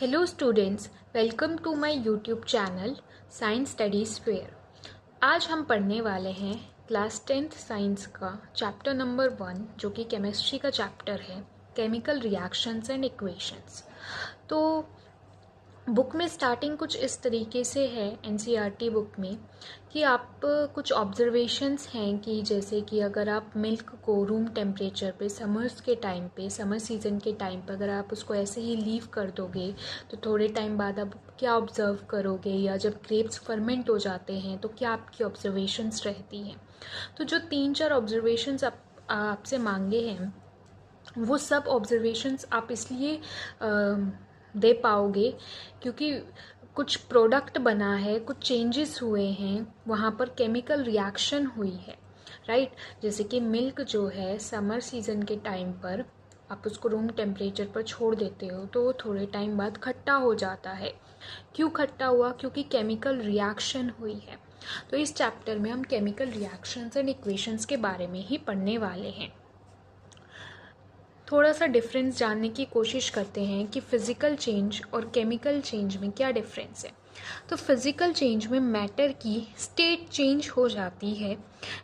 Hello students, welcome to my YouTube channel science studies fair. आज हम पढ़ने वाले हैं क्लास 10th साइंस का चैप्टर नंबर 1 जो कि केमिस्ट्री का चैप्टर है, केमिकल रिएक्शंस एंड इक्वेशंस। तो बुक में स्टार्टिंग कुछ इस तरीके से है एनसीईआरटी बुक में कि आप कुछ ऑब्जर्वेशंस हैं कि जैसे कि अगर आप मिल्क को रूम टेम्परेचर पे समर्स के टाइम पे, समर सीज़न के टाइम पे अगर आप उसको ऐसे ही लीव कर दोगे तो थोड़े टाइम बाद आप क्या ऑब्ज़र्व करोगे, या जब ग्रेप्स फर्मेंट हो जाते हैं तो क्या आपकी ऑब्जर्वेशंस रहती हैं। तो जो 3-4 ऑब्जर्वेशंस आपसे मांगे हैं वो सब ऑब्जर्वेशंस आप इसलिए दे पाओगे क्योंकि कुछ प्रोडक्ट बना है, कुछ चेंजेस हुए हैं, वहाँ पर केमिकल रिएक्शन हुई है, राइट। जैसे कि मिल्क जो है समर सीज़न के टाइम पर आप उसको रूम टेम्परेचर पर छोड़ देते हो तो वो थोड़े टाइम बाद खट्टा हो जाता है। क्यों खट्टा हुआ? क्योंकि केमिकल रिएक्शन हुई है। तो इस चैप्टर में हम केमिकल रिएक्शंस एंड इक्वेशंस के बारे में ही पढ़ने वाले हैं। थोड़ा सा डिफरेंस जानने की कोशिश करते हैं कि फ़िज़िकल चेंज और केमिकल चेंज में क्या डिफरेंस है। तो फिज़िकल चेंज में मैटर की स्टेट चेंज हो जाती है,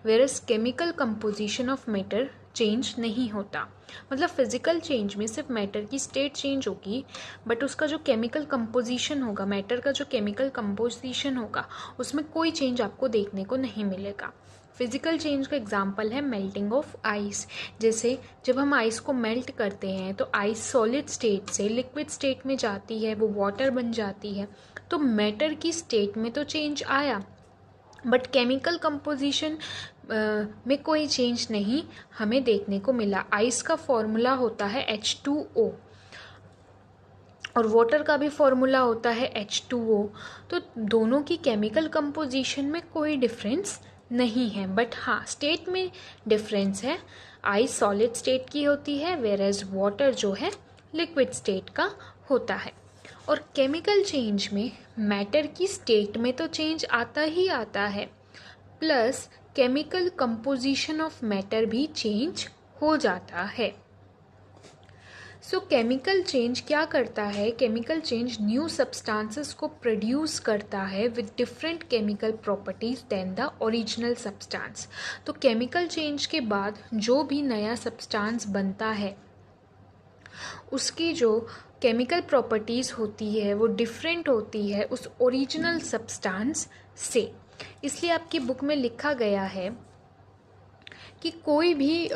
versus chemical composition of matter change नहीं होता। मतलब फिज़िकल चेंज में सिर्फ मैटर की स्टेट चेंज होगी, बट उसका जो केमिकल कंपोजिशन होगा, मैटर का जो केमिकल कंपोजिशन होगा, उसमें कोई चेंज आपको देखने को नहीं मिलेगा। फिज़िकल चेंज का एग्जांपल है मेल्टिंग ऑफ आइस। जैसे जब हम आइस को मेल्ट करते हैं तो आइस सॉलिड स्टेट से लिक्विड स्टेट में जाती है, वो वाटर बन जाती है। तो मैटर की स्टेट में तो चेंज आया, बट केमिकल कंपोजिशन में कोई चेंज नहीं हमें देखने को मिला। आइस का फॉर्मूला होता है H2O और वाटर का भी फॉर्मूला होता है H2O। तो दोनों की केमिकल कंपोजिशन में कोई डिफरेंस नहीं है, बट हाँ स्टेट में डिफरेंस है। आइस सॉलिड स्टेट की होती है, वेयरएज वाटर जो है लिक्विड स्टेट का होता है। और केमिकल चेंज में मैटर की स्टेट में तो चेंज आता ही आता है, plus chemical composition of matter भी चेंज हो जाता है। सो केमिकल चेंज क्या करता है? केमिकल चेंज न्यू सब्सटेंसेस को प्रोड्यूस करता है with different chemical properties than the original substance. तो केमिकल चेंज के बाद जो भी नया सब्सटेंस बनता है उसकी जो केमिकल प्रॉपर्टीज़ होती है वो डिफरेंट होती है उस ओरिजिनल सब्सटेंस से। इसलिए आपकी बुक में लिखा गया है कि कोई भी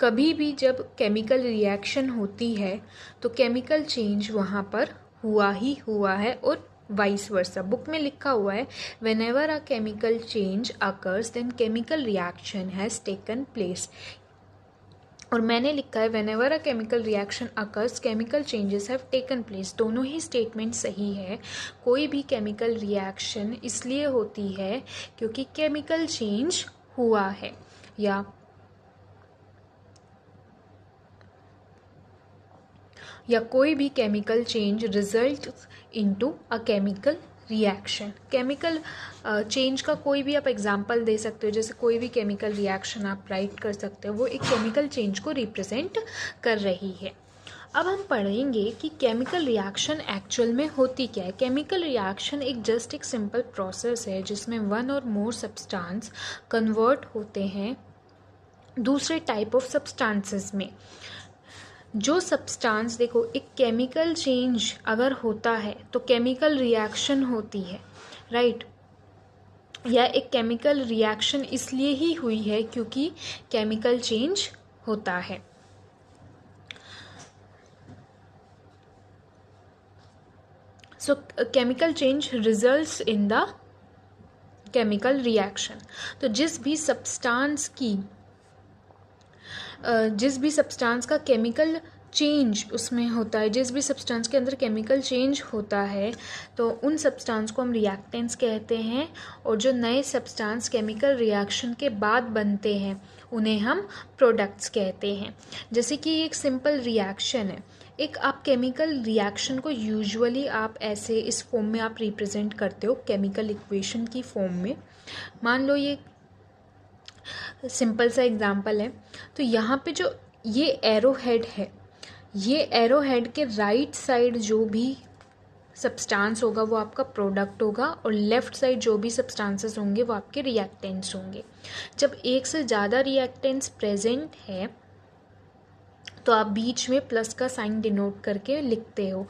कभी भी जब केमिकल रिएक्शन होती है तो केमिकल चेंज वहाँ पर हुआ ही हुआ है, और वाइस वर्सा। बुक में लिखा हुआ है whenever a chemical change occurs then chemical reaction has taken place। और मैंने लिखा है whenever a chemical reaction occurs chemical changes have taken place। दोनों ही स्टेटमेंट सही है। कोई भी केमिकल रिएक्शन इसलिए होती है क्योंकि केमिकल चेंज हुआ है, या कोई भी chemical change result into a chemical reaction. Chemical change का कोई भी आप एग्जांपल दे सकते हो, जैसे कोई भी केमिकल रिएक्शन आप राइट कर सकते हो, वो एक केमिकल चेंज को रिप्रेजेंट कर रही है। अब हम पढ़ेंगे कि केमिकल रिएक्शन एक्चुअल में होती क्या है। केमिकल रिएक्शन एक सिंपल प्रोसेस है जिसमें वन और मोर सब्सटेंस कन्वर्ट होते हैं दूसरे टाइप ऑफ सब्सटेंसेस में। जो सब्सटेंस, देखो, एक केमिकल चेंज अगर होता है तो केमिकल रिएक्शन होती है, राइट। या एक केमिकल रिएक्शन इसलिए ही हुई है क्योंकि केमिकल चेंज होता है। So chemical change results in the chemical reaction. तो जिस भी सब्सटेंस का केमिकल चेंज उसमें होता है, जिस भी सब्सटेंस के अंदर केमिकल चेंज होता है, तो उन सब्सटेंस को हम रिएक्टेंट्स कहते हैं। और जो नए सब्सटेंस केमिकल रिएक्शन के बाद बनते हैं उन्हें हम प्रोडक्ट्स कहते हैं। जैसे कि एक सिंपल रिएक्शन है, एक आप केमिकल रिएक्शन को यूजुअली आप ऐसे इस फॉर्म में आप रिप्रेजेंट करते हो, केमिकल इक्वेशन की फॉर्म में। मान लो ये सिंपल सा एग्जांपल है, तो यहाँ पे जो ये एरो हेड है, ये एरो हेड के राइट साइड जो भी सब्सटेंस होगा वो आपका प्रोडक्ट होगा और लेफ़्ट साइड जो भी सब्सटेंसेस होंगे वो आपके रिएक्टेंट्स होंगे। जब एक से ज़्यादा रिएक्टेंट्स प्रेजेंट है तो आप बीच में प्लस का साइन डिनोट करके लिखते हो।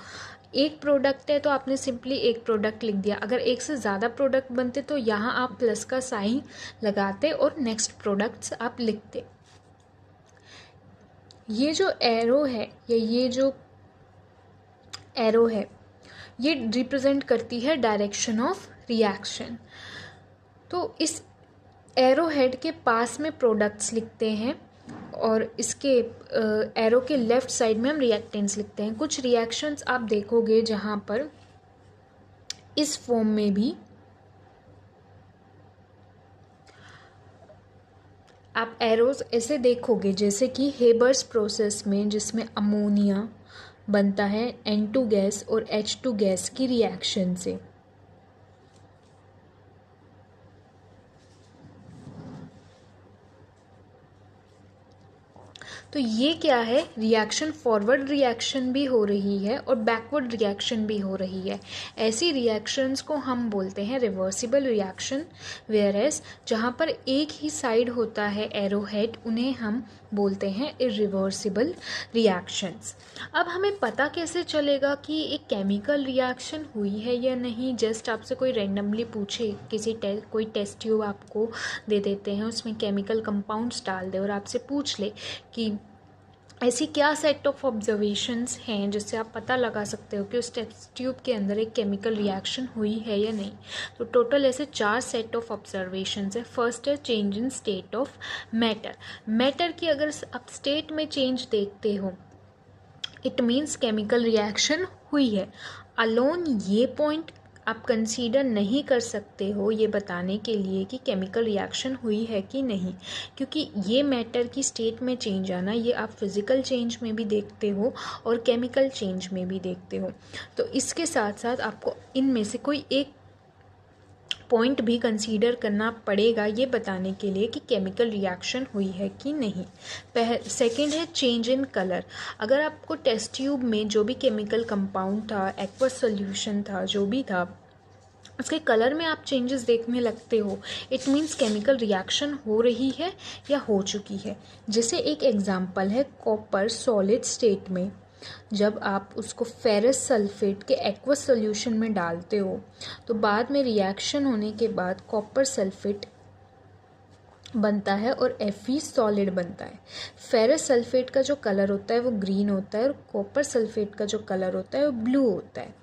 एक प्रोडक्ट है तो आपने सिंपली एक प्रोडक्ट लिख दिया। अगर एक से ज़्यादा प्रोडक्ट बनते तो यहाँ आप प्लस का साइन लगाते और नेक्स्ट प्रोडक्ट्स आप लिखते। ये जो एरो है या ये जो एरो है ये रिप्रेजेंट करती है डायरेक्शन ऑफ रिएक्शन। तो इस एरो हेड के पास में प्रोडक्ट्स लिखते हैं और इसके एरो के लेफ़्ट साइड में हम रिएक्टेंट्स लिखते हैं। कुछ रिएक्शंस आप देखोगे जहाँ पर इस फॉर्म में भी आप एरोज ऐसे देखोगे, जैसे कि हेबर्स प्रोसेस में जिसमें अमोनिया बनता है N2 गैस और H2 गैस की रिएक्शन से। तो ये क्या है, रिएक्शन फॉरवर्ड रिएक्शन भी हो रही है और बैकवर्ड रिएक्शन भी हो रही है। ऐसी रिएक्शंस को हम बोलते हैं रिवर्सिबल रिएक्शन, वेयर एज जहाँ पर एक ही साइड होता है एरो हेड उन्हें हम बोलते हैं इरिवर्सिबल रिएक्शंस। अब हमें पता कैसे चलेगा कि एक केमिकल रिएक्शन हुई है या नहीं? जस्ट आपसे कोई रैंडमली पूछे, कोई टेस्ट ट्यूब आपको दे देते हैं, उसमें केमिकल कंपाउंड्स डाल दे और आपसे पूछ ले कि ऐसी क्या सेट ऑफ ऑब्जर्वेशंस हैं जिससे आप पता लगा सकते हो कि उस टेस्ट ट्यूब के अंदर एक केमिकल रिएक्शन हुई है या नहीं। तो टोटल ऐसे 4 सेट ऑफ ऑब्जर्वेशंस है। फर्स्ट है change in state of matter. Matter की अगर आप स्टेट में चेंज देखते हो इट मीन्स केमिकल रिएक्शन हुई है। अलोन ये पॉइंट आप कंसीडर नहीं कर सकते हो ये बताने के लिए कि केमिकल रिएक्शन हुई है कि नहीं, क्योंकि ये मैटर की स्टेट में चेंज आना ये आप फिज़िकल चेंज में भी देखते हो और केमिकल चेंज में भी देखते हो। तो इसके साथ साथ आपको इनमें से कोई एक पॉइंट भी कंसीडर करना पड़ेगा ये बताने के लिए कि केमिकल रिएक्शन हुई है कि नहीं। सेकंड है चेंज इन कलर। अगर आपको टेस्ट ट्यूब में जो भी केमिकल कंपाउंड था, एक्वस सॉल्यूशन था, जो भी था, उसके कलर में आप चेंजेस देखने लगते हो, इट मीन्स केमिकल रिएक्शन हो रही है या हो चुकी है। जैसे एक एग्जांपल है कॉपर सॉलिड स्टेट में जब आप उसको फेरस सल्फेट के एक्वस सॉल्यूशन में डालते हो तो बाद में रिएक्शन होने के बाद कॉपर सल्फेट बनता है और Fe सॉलिड बनता है। फेरस सल्फेट का जो कलर होता है वो ग्रीन होता है और कॉपर सल्फेट का जो कलर होता है वो ब्लू होता है।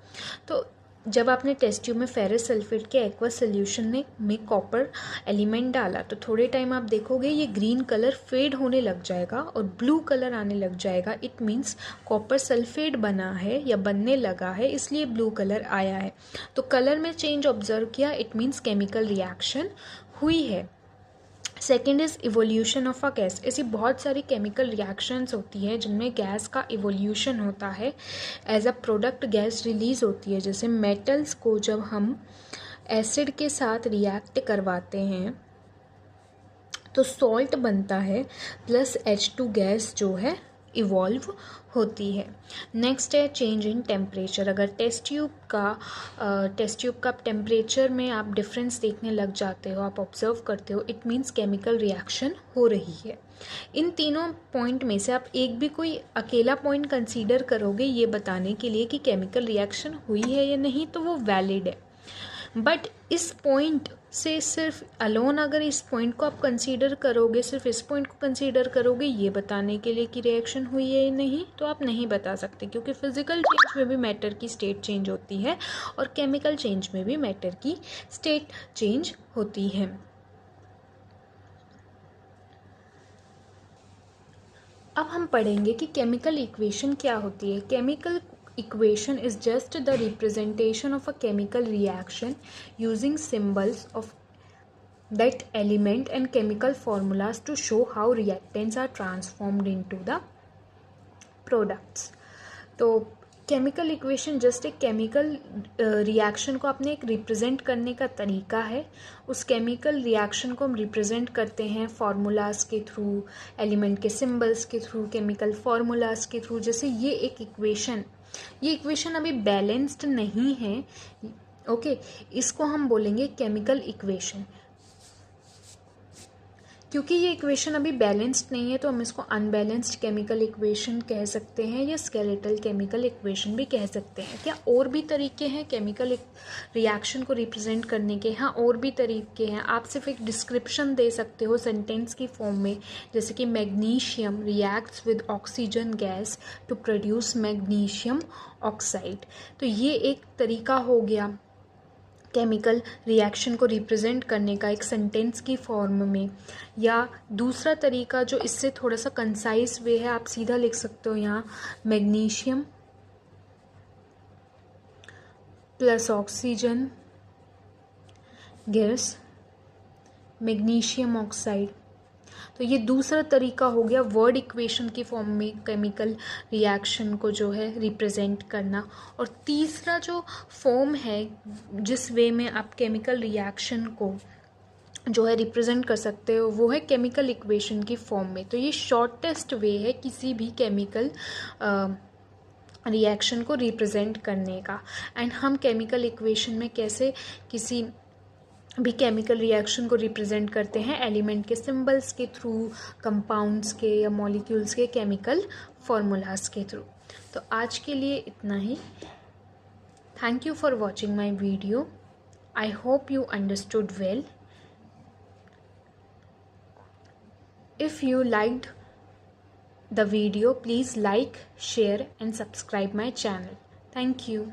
तो जब आपने टेस्ट ट्यूब में फेरस सल्फेट के एक्वस सॉल्यूशन में कॉपर एलिमेंट डाला तो थोड़े टाइम आप देखोगे ये ग्रीन कलर फेड होने लग जाएगा और ब्लू कलर आने लग जाएगा। इट मीन्स कॉपर सल्फेट बना है या बनने लगा है, इसलिए ब्लू कलर आया है। तो कलर में चेंज ऑब्जर्व किया, इट मीन्स केमिकल रिएक्शन हुई है। Second is evolution of a gas. ऐसी बहुत सारी केमिकल रिएक्शंस होती है जिनमें गैस का इवोल्यूशन होता है, as a product gas release होती है। जैसे मेटल्स को जब हम एसिड के साथ रिएक्ट करवाते हैं तो सॉल्ट बनता है प्लस H2 गैस जो है इवॉल्व होती है। नेक्स्ट है चेंज इन टेम्परेचर। अगर टेस्ट ट्यूब का टेम्परेचर में आप डिफरेंस देखने लग जाते हो, आप ऑब्जर्व करते हो, इट मीन्स केमिकल रिएक्शन हो रही है। इन तीनों पॉइंट में से आप एक भी कोई अकेला पॉइंट कंसीडर करोगे ये बताने के लिए कि केमिकल रिएक्शन हुई है या नहीं तो वो वैलिड है। बट इस पॉइंट से सिर्फ अलोन अगर इस पॉइंट को आप कंसीडर करोगे, सिर्फ इस पॉइंट को कंसीडर करोगे ये बताने के लिए कि रिएक्शन हुई है या नहीं, तो आप नहीं बता सकते, क्योंकि फिजिकल चेंज में भी मैटर की स्टेट चेंज होती है और केमिकल चेंज में भी मैटर की स्टेट चेंज होती है। अब हम पढ़ेंगे कि केमिकल इक्वेशन क्या होती है। Chemical equation is just the representation of a chemical reaction using symbols of that element and chemical formulas to show how reactants are transformed into the products. तो केमिकल इक्वेशन जस्ट एक chemical reaction को अपने एक represent करने का तरीका है। उस केमिकल रिएक्शन को हम रिप्रेजेंट करते हैं फार्मूलाज के थ्रू, एलिमेंट के सिंबल्स के थ्रू, केमिकल फार्मूलाज के थ्रू। जैसे ये एक इक्वेशन ये इक्वेशन अभी बैलेंस्ड नहीं है, ओके, इसको हम बोलेंगे केमिकल इक्वेशन। क्योंकि ये इक्वेशन अभी बैलेंस्ड नहीं है तो हम इसको अनबैलेंस्ड केमिकल इक्वेशन कह सकते हैं या स्केलेटल केमिकल इक्वेशन भी कह सकते हैं। क्या और भी तरीके हैं केमिकल रिएक्शन को रिप्रेजेंट करने के? हाँ, और भी तरीके हैं। आप सिर्फ एक डिस्क्रिप्शन दे सकते हो सेंटेंस की फॉर्म में, जैसे कि magnesium reacts with oxygen gas to produce magnesium oxide. तो ये एक तरीका हो गया केमिकल रिएक्शन को रिप्रेजेंट करने का एक सेंटेंस की फॉर्म में। या दूसरा तरीका जो इससे थोड़ा सा कंसाइज वे है, आप सीधा लिख सकते हो यहाँ magnesium plus oxygen gas magnesium oxide. तो ये दूसरा तरीका हो गया वर्ड इक्वेशन की फॉर्म में केमिकल रिएक्शन को जो है रिप्रेजेंट करना। और तीसरा जो फॉर्म है जिस वे में आप केमिकल रिएक्शन को जो है रिप्रेजेंट कर सकते हो वो है केमिकल इक्वेशन की फॉर्म में। तो ये शॉर्टेस्ट वे है किसी भी केमिकल रिएक्शन को रिप्रेजेंट करने का। एंड हम केमिकल इक्वेशन में कैसे किसी भी केमिकल रिएक्शन को रिप्रेजेंट करते हैं, एलिमेंट के सिंबल्स के थ्रू, कंपाउंड्स के या मॉलिक्यूल्स के केमिकल फॉर्मूलाज के थ्रू। तो आज के लिए इतना ही। Thank you for watching my video. I hope you understood well. If you liked the video, please like, share and subscribe my channel. Thank you.